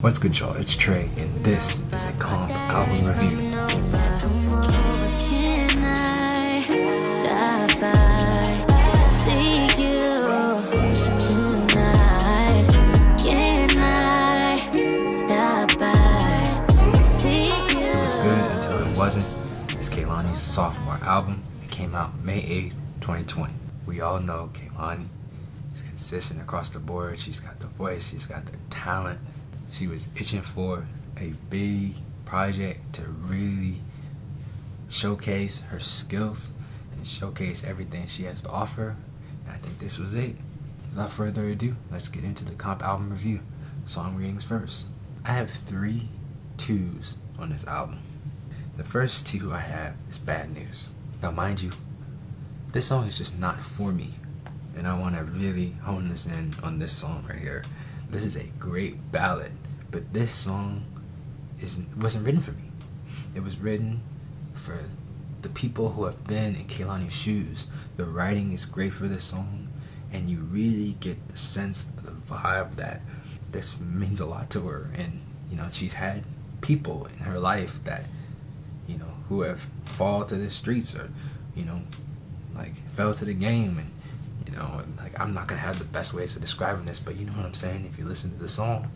What's good, y'all? It's Trey, and this is a comp album review. It was good until it wasn't. It's Kehlani's sophomore album. It came out May 8th, 2020. We all know Kehlani is consistent across the board. She's got the voice, she's got the talent. She was itching for a big project to really showcase her skills and showcase everything she has to offer. And I think this was it. Without further ado, let's get into the comp album review. Song readings first. I have 3 2s on this album. The first 2 I have is Bad News. Now mind you, this song is just not for me. And I want to really hone this in on this song right here. This is a great ballad, but this song wasn't written for me. It was written for the people who have been in Kehlani's shoes. The writing is great for this song, and you really get the sense of the vibe that this means a lot to her. And she's had people in her life that who have fall to the streets or fell to the game, and I'm not gonna have the best ways of describing this, but you know what I'm saying. If you listen to the song,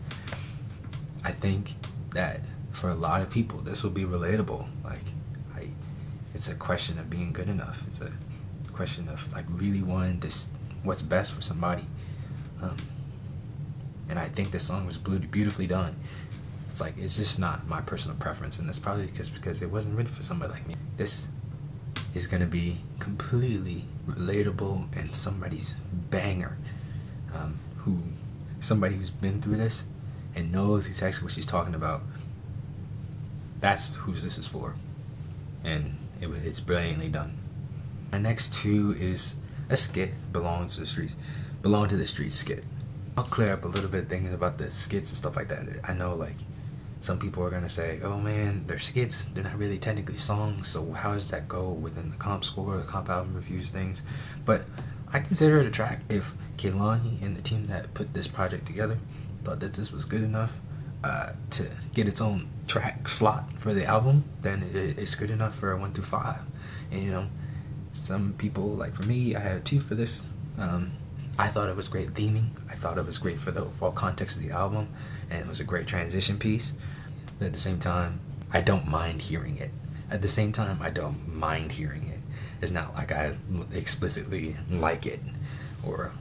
I think that for a lot of people this will be relatable. It's a question of being good enough. It's a question of really wanting this, what's best for somebody. And I think this song was beautifully done. It's just not my personal preference, and that's probably because it wasn't written for somebody like me. This is gonna be completely relatable and somebody's banger. Somebody who's been through this and knows exactly what she's talking about. That's who this is for, and it's brilliantly done. My next 2 is a skit, Belong to the Streets skit. I'll clear up a little bit of things about the skits and stuff like that. I know some people are gonna say, oh man, they're skits, they're not really technically songs, so how does that go within the comp score, the comp album reviews things? But I consider it a track. If Kehlani and the team that put this project together thought that this was good enough to get its own track slot for the album, then it's good enough for a 1 through 5. And some people, for me, I had 2 for this. I thought it was great theming. I thought it was great for the overall context of the album, and it was a great transition piece. But at the same time, I don't mind hearing it. It's not like I explicitly like it or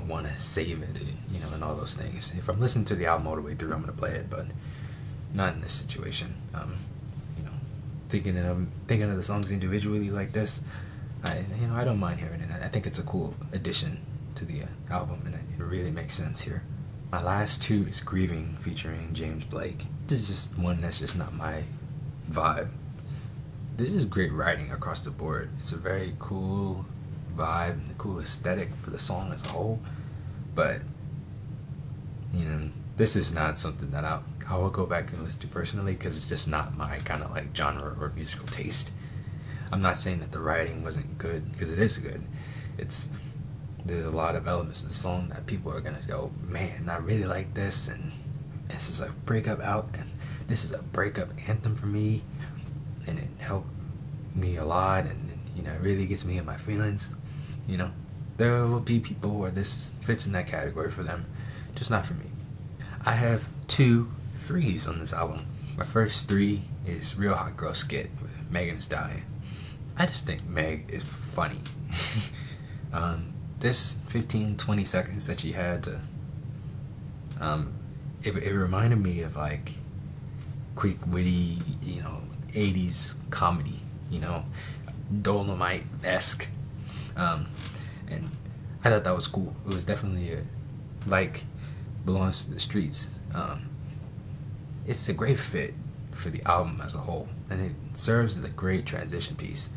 want to save it, and all those things. If I'm listening to the album all the way through, I'm gonna play it, but not in this situation. Thinking of the songs individually like this, I don't mind hearing it. I think it's a cool addition to the album, and it really makes sense here. My last 2 is Grieving featuring James Blake. This is just one that's just not my vibe. This is great writing across the board. It's a very cool vibe, a cool aesthetic for the song as a whole, but this is not something that I will go back and listen to personally, because it's just not my kind of genre or musical taste. I'm not saying that the writing wasn't good, because it is good. There's a lot of elements of the song that people are gonna go, man, I really like this, and this is a breakup anthem for me, and it helped me a lot, and it really gets me in my feelings. There will be people where this fits in that category for them, just not for me. I have 2 3s on this album. My first 3 is Real Hot Girl skit with Megan Thee Stallion. I just think Meg is funny. This 15-20 seconds that she had to it reminded me of quick, witty 80s comedy, Dolomite-esque, and I thought that was cool. It was definitely Belongs to the Streets. It's a great fit for the album as a whole, and it serves as a great transition piece.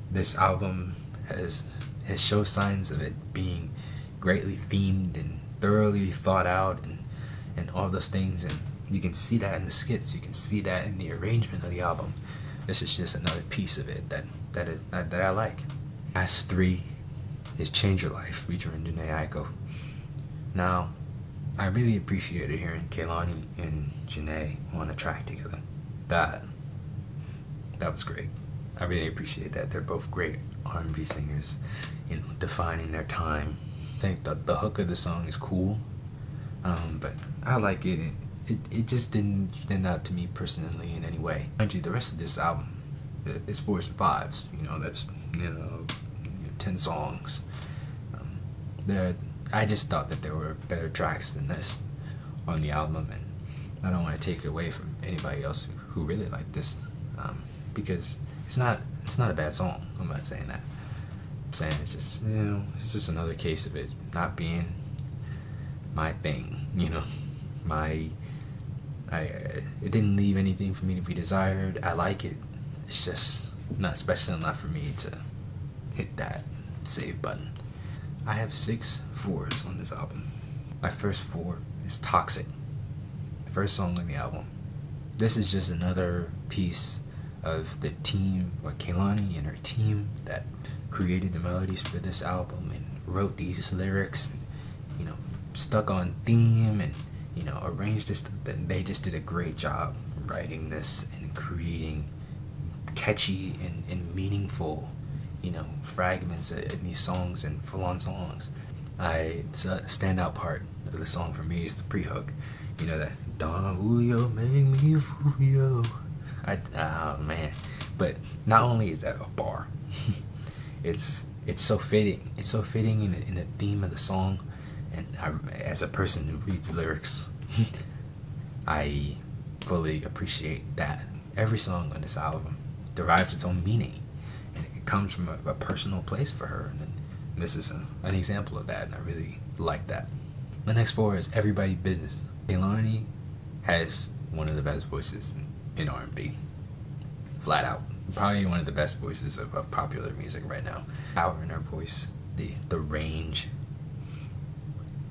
This album has show signs of it being greatly themed and thoroughly thought out, and all those things, and you can see that in the skits, you can see that in the arrangement of the album. This is just another piece of it that I like. Last 3 is Change Your Life featuring Jhené Aiko. Now, I really appreciated hearing Kehlani and Janae on a track together. That was great. I really appreciate that. They're both great R&B singers, defining their time. I think the hook of the song is cool, but I like it. It just didn't stand out to me personally in any way. Mind you, the rest of this album is 4s and 5s. That's 10 songs. I just thought that there were better tracks than this on the album, and I don't want to take it away from anybody else who really liked this, because it's not a bad song. I'm not saying that. I'm saying it's just another case of it not being my thing. It didn't leave anything for me to be desired. I like it. It's just not special enough for me to hit that save button. I have 6 4s on this album. My first 4 is Toxic, the first song on the album. This is just another piece of the team, or Kehlani and her team, that created the melodies for this album and wrote these lyrics, and, stuck on theme, and arranged this. They just did a great job writing this and creating catchy and meaningful fragments in these songs and full-on songs. It's a standout part of the song for me is the pre-hook. That Don Julio make me Julio. Oh man. But not only is that a bar, it's so fitting. It's so fitting in the theme of the song. And as a person who reads lyrics, I fully appreciate that. Every song on this album derives its own meaning, and it comes from a personal place for her. And this is an example of that, and I really like that. The next 4 is Everybody Business. Kehlani has one of the best voices in R&B. Flat out. Probably one of the best voices of popular music right now. Power in her voice, the range,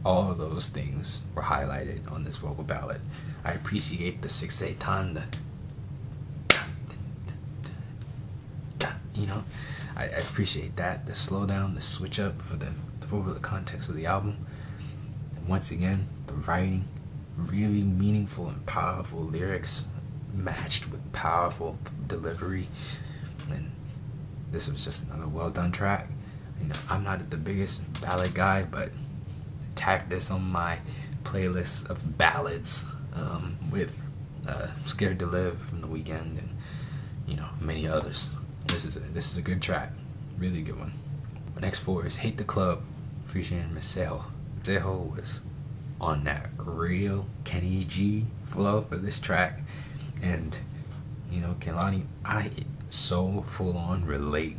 all of those things were highlighted on this vocal ballad. I appreciate the 6/8 time, I appreciate that, the slow down, the switch up for the context of the album. And once again, the writing, really meaningful and powerful lyrics matched with powerful delivery. And this was just another well done track. I'm not the biggest ballad guy, but tack this on my playlist of ballads with Scared to Live from The Weeknd and many others. This is a good track, really good one. The next 4 is Hate the Club featuring Masejo. Masejo was on that real Kenny G flow for this track, and Kehlani, I so full on relate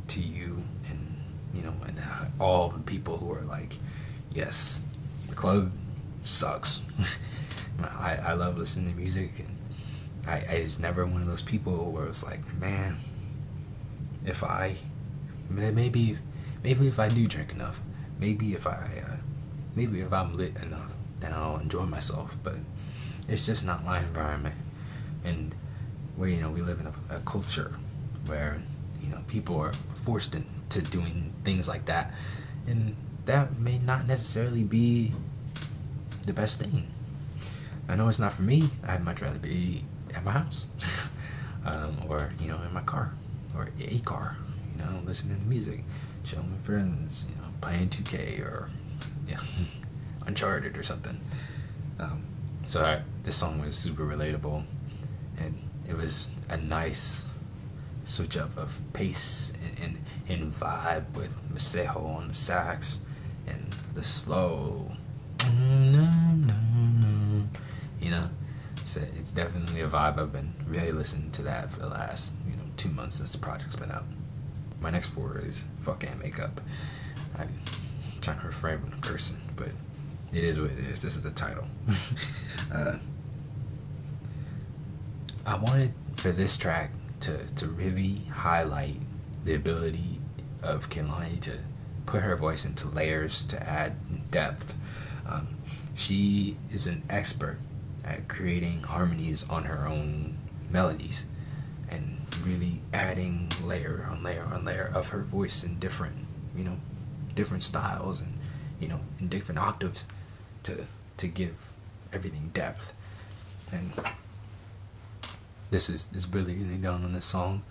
to you, and and all the people who are like, yes, the club sucks. I love listening to music, and I was never one of those people where it's like, man, maybe if I do drink enough, maybe if I'm lit enough, then I'll enjoy myself. But it's just not my environment, and where we live in a culture where people are forced into doing things like that, and that may not necessarily be the best thing. I know it's not for me. I'd much rather be at my house, or in my car, or a car, listening to music, chilling with friends, playing 2K or Uncharted or something. So this song was super relatable, and it was a nice switch up of pace and vibe with Masejo on the sax and the slow it's definitely a vibe. I've been really listening to that for the last 2 months since the project's been out. My next 4 is Fuck and Makeup. I'm trying to refrain from cursing, but it is what it is. This is the title. I wanted for this track to really highlight the ability of Kehlani to put her voice into layers to add depth. She is an expert at creating harmonies on her own melodies and really adding layer on layer on layer of her voice in different styles and in different octaves to to give everything depth. And this is really done on this song,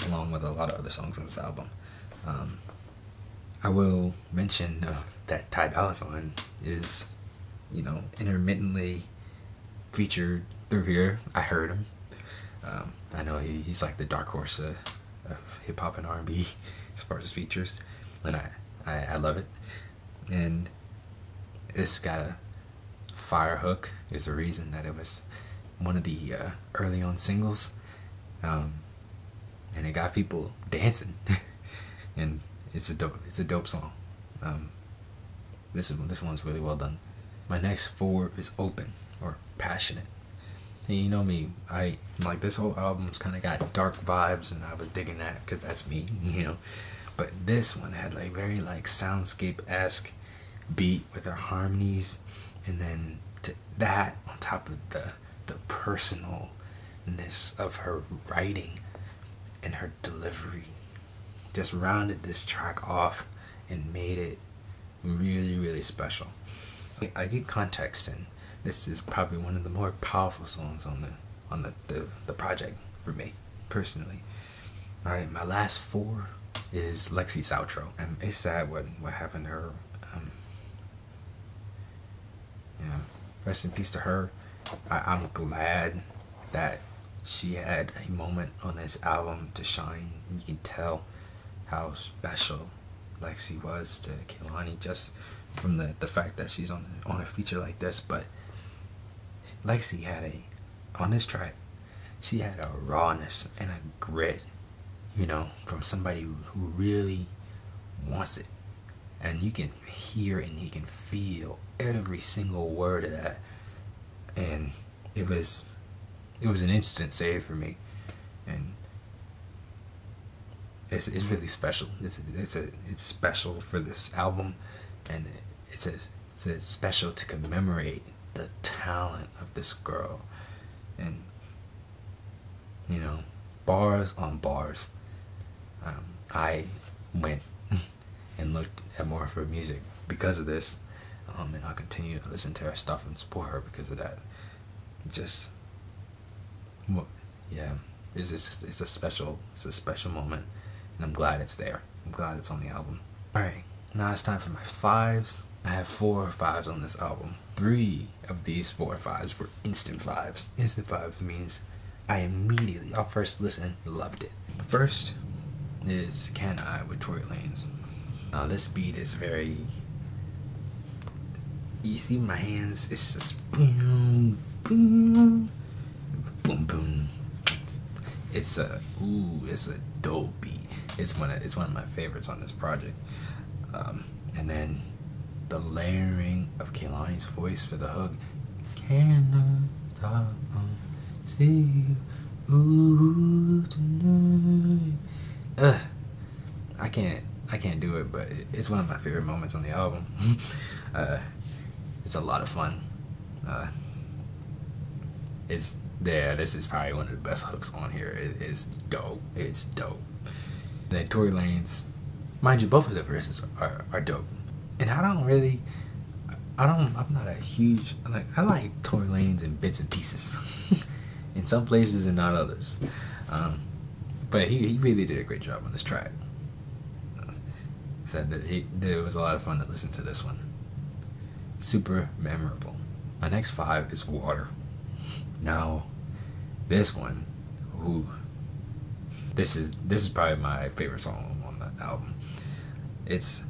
along with a lot of other songs on this album. I will mention that Ty Dolla $ign is, intermittently featured through here. I heard him. I know he's like the dark horse of hip hop and R&B as far as features, and I love it. And it's got a fire hook. Is the reason that it was one of the early on singles, and it got people dancing. And it's a dope song. This one's really well done. My next 4 is open or passionate. And you know me, I like this whole album's kind of got dark vibes, and I was digging that because that's me, But this one had like very like soundscape-esque beat with her harmonies, and then that on top of the personalness of her writing and her delivery just rounded this track off and made it really, really special. I get context, and this is probably one of the more powerful songs on the project for me personally. All right, my last 4 is Lexi's outro, and it's sad what happened to her. Rest in peace to her. I'm glad that she had a moment on this album to shine, and you can tell how special Lexi was to Kehlani just from the fact that she's on a feature like this. But Lexi had on this track, she had a rawness and a grit, from somebody who really wants it. And you can hear and you can feel every single word of that. And it was an instant save for me. And it's really special. It's special for this album, and it's special to commemorate the talent of this girl. And bars on bars. I went and looked at more of her music because of this, and I'll continue to listen to her stuff and support her because of that. It's a special moment, and I'm glad it's there. I'm glad it's on the album. Alright, now it's time for my 5s. I have 4 5s on this album. 3 of these 4 5s were instant 5s. Instant 5s means I immediately, on first listen, loved it. The first is Can I with Tory Lanez. Now this beat is very, you see my hands, it's just boom, boom, boom, boom. It's a dope beat. It's one of my favorites on this project. And then the layering of Kehlani's voice for the hook. Can I stop see you tonight? I can't do it, but it's one of my favorite moments on the album. It's a lot of fun. This is probably one of the best hooks on here. It's dope. It's dope. Then Tory Lanez, mind you, both of the verses are dope. And I'm not a huge, I like Tory Lanez in bits and pieces. In some places and not others. But he really did a great job on this track. Said that it was a lot of fun to listen to this one. Super memorable. My next 5 is Water. Now, this one, this is probably my favorite song on the album. It's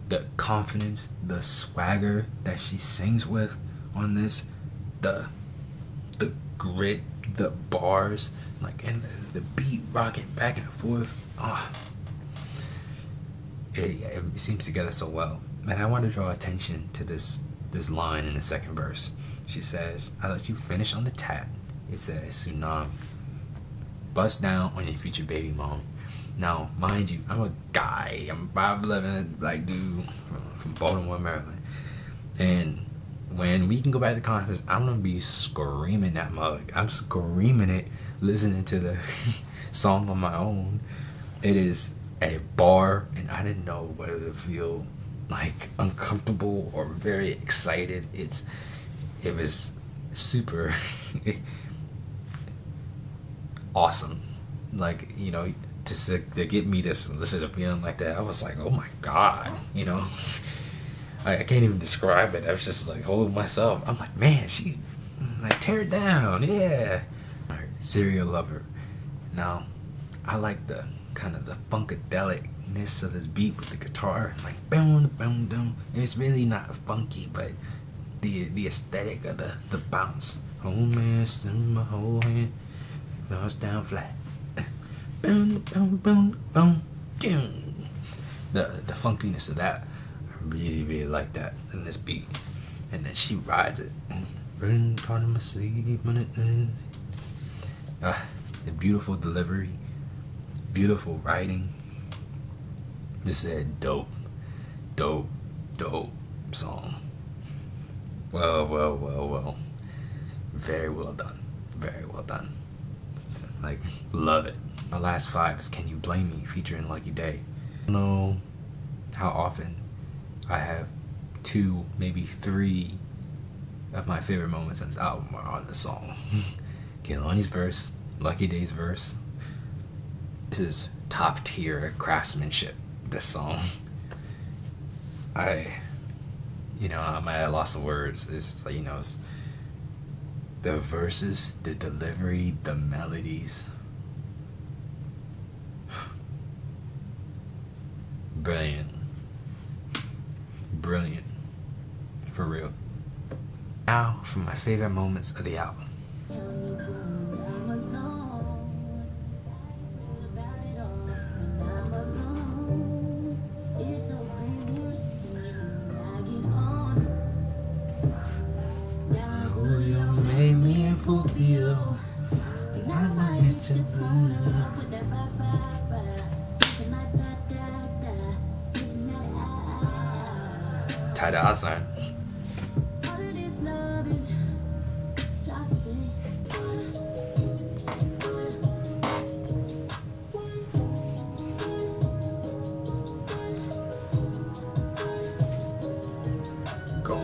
the confidence, the swagger that she sings with on this, the grit, the bars, and the beat rocking back and forth. It seems together so well. And I want to draw attention to this line in the second verse. She says, I let you finish on the tap. It says, tsunami. Bust down on your future baby mom. Now, mind you, I'm a guy. I'm 5'11", black dude from Baltimore, Maryland. And when we can go back to conference, I'm going to be screaming that mug. I'm screaming it, listening to the song on my own. It is a bar, and I didn't know whether to feel like uncomfortable or very excited. It was super awesome. Like, you know, to get me to listen to feeling like that, I was like, oh my god, you know. I can't even describe it. I was just like holding myself. I'm like, man, she like tear it down, yeah. Serial lover. Now, I like the kind of the funkadelicness of this beat with the guitar, like boom, boom, boom. And it's really not funky, but the aesthetic of the bounce. Oh man, in my whole hand, falls down flat. Boom, boom, boom, boom, boom. The funkiness of that, I really, really like that in this beat. And then she rides it. Burn part of my sleep. The beautiful delivery, beautiful writing. This is a dope song. Well. Very well done. Very well done. Like, love it. My last 5 is Can You Blame Me, featuring Lucky Day. I don't know how often I have 2, maybe 3 of my favorite moments on this album are on this song. Kehlani's verse, Lucky Day's verse. This is top tier craftsmanship, this song. I'm at a loss of words. It's like, you know, it's the verses, the delivery, the melodies. Brilliant. For real. Now for my favorite moments of the album. Tied to outside. Go.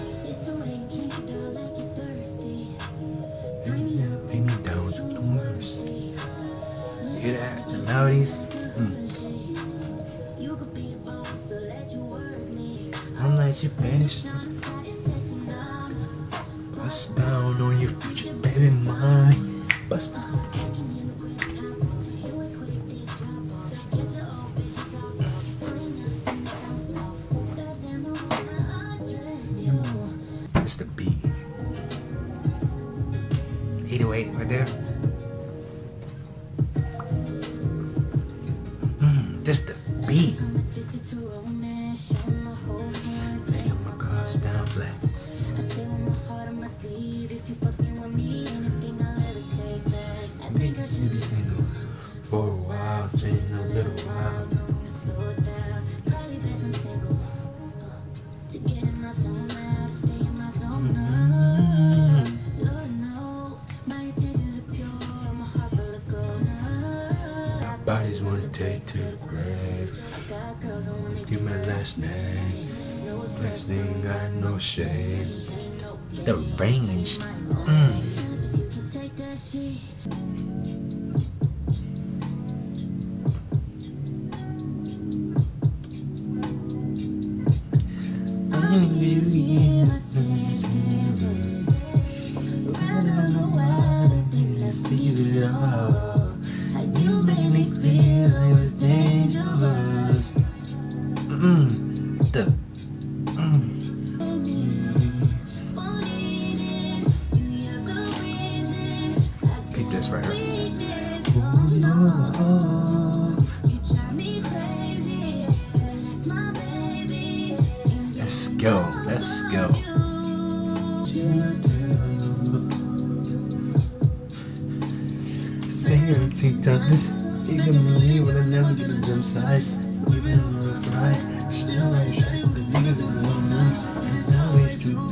You hear that? The melodies. I'll let you finish. Bust down on your future, baby, mine. Bust down. Just the beat. 808 right there. Just the beat. Down flat. I say with my heart on my sleeve, if you fucking with me, anything I'll ever take back. I think I should be single for a while, taking a little while. No room to slow it down. Probably best I'm single to get in my zone now, to stay in my zone now. Lord knows my intentions are pure, my heart full of gold now. Our bodies wanna take to the grave. I got girls I wanna give my last name. Next thing got no shade. The range. You made me feel it was dangerous. Keep this right here. Oh no, you drive me crazy. That's my baby. Let's go. Let's go. Say your TikTok this. You can believe when I never get a jump size. Even on the fly, still ain't shy. The niggas that know nice, and it's always true.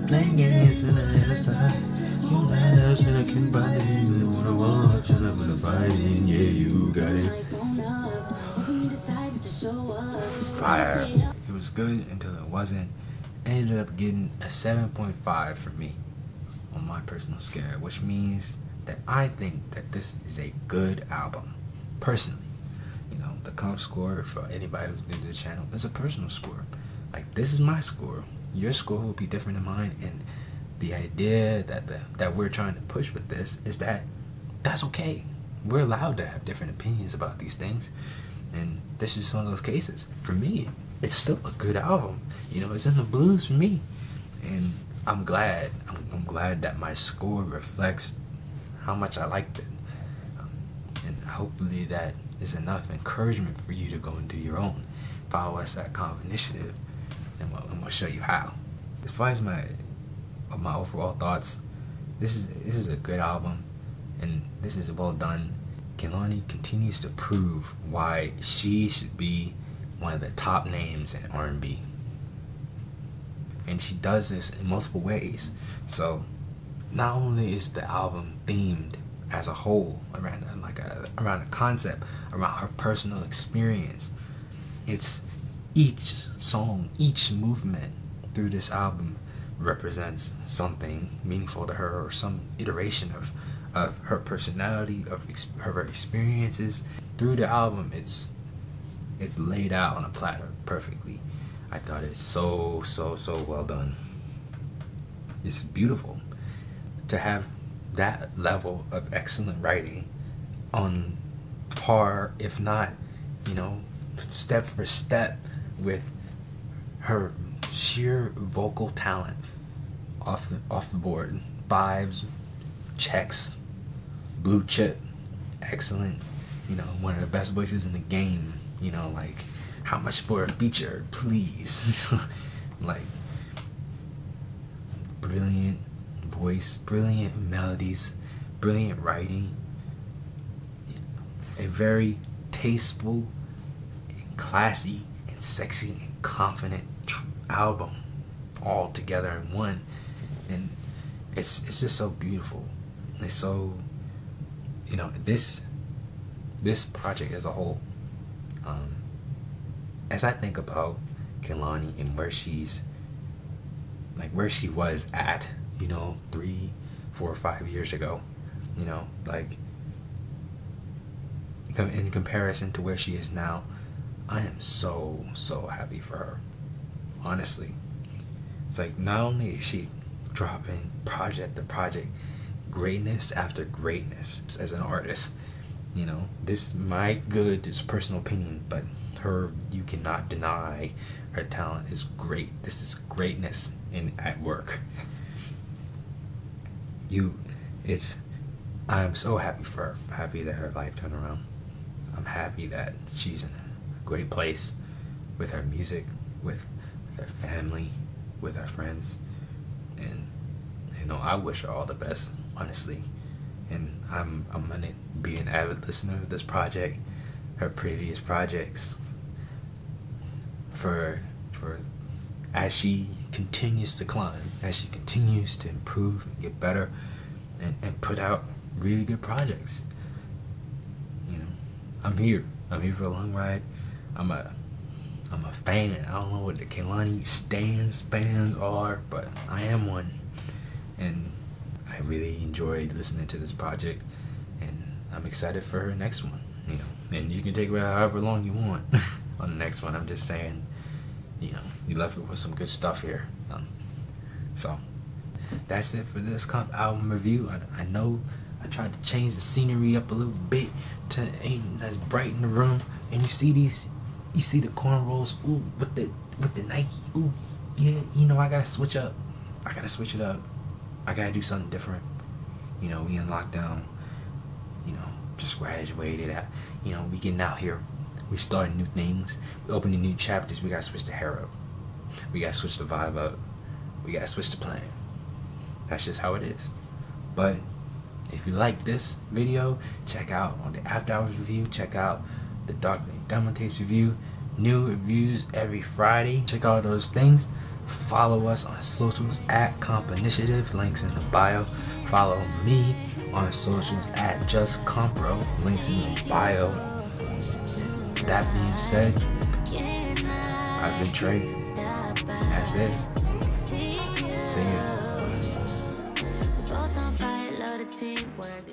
Playing games when I have time. You let us when I can buy it. You wanna watch and I'm gonna fight it. Yeah, you got it. Fire. It was good until it wasn't. Ended up getting a 7.5 for me on my personal scale, which means that I think that this is a good album, personally. You know, the comp score, for anybody who's new to the channel, is a personal score. Like, this is my score. Your score will be different than mine, and the idea that we're trying to push with this is that that's okay. We're allowed to have different opinions about these things, and this is one of those cases. For me, it's still a good album. You know, it's in the blues for me, and I'm glad. I'm glad that my score reflects how much I liked it, and hopefully that is enough encouragement for you to go and do your own. Follow us at Comp Initiative, and we'll show you how. As far as my overall thoughts, this is a good album, and this is well done. Kehlani continues to prove why she should be one of the top names in R&B, and she does this in multiple ways. So not only is the album themed as a whole around a concept, around her personal experience, it's each song, each movement through this album represents something meaningful to her, or some iteration of her personality, of her experiences. Through the album, it's laid out on a platter perfectly. I thought it's so well done. It's beautiful to have that level of excellent writing on par, if not, you know, step for step with her sheer vocal talent off the board. Vibes, checks, blue chip, excellent. You know, one of the best voices in the game. You know, like, how much for a feature, please? Like, brilliant voice, brilliant melodies, brilliant writing, a very tasteful and classy and sexy and confident album all together in one. And it's just so beautiful. It's so, you know, this project as a whole, as I think about Kehlani and where she was at, you know, 3, 4, 5 years ago, you know, like, in comparison to where she is now, I am so happy for her. Honestly, it's like, not only is she dropping project to project, greatness after greatness as an artist, you know, this is personal opinion, but you cannot deny her talent is great. This is greatness at work. I'm so happy for her. I'm happy that her life turned around. I'm happy that she's in a great place with her music, with her family, with her friends, and, you know, I wish her all the best, honestly. And I'm gonna be an avid listener of this project, her previous projects, for as she continues to climb, as she continues to improve and get better, and put out really good projects. You know, I'm here for a long ride. I'm a fan. I don't know what the Kehlani fans are, but I am one, and I really enjoyed listening to this project, and I'm excited for her next one. You know, and you can take it however long you want on the next one. I'm just saying, you know, you left it with some good stuff here. So that's it for this comp album review. I know I tried to change the scenery up a little bit to ain't as bright in the room, and you see the cornrows, ooh, with the Nike, ooh, yeah, you know, I gotta switch it up. I gotta do something different. You know, we in lockdown, you know, just graduated, you know, we getting out here, we starting new things, we opening new chapters. We gotta switch the hair up, we gotta switch the vibe up, we gotta switch the plan. That's just how it is. But if you like this video, check out on the After Hours review, check out the Dark Demo Tapes review. New reviews every Friday. Check out those things. Follow us on socials at Comp Initiative, links in the bio. Follow me on socials at JustCompro, links in the bio. That being said, I've been Trey. That's it. See ya. Both on fire, love the teamwork.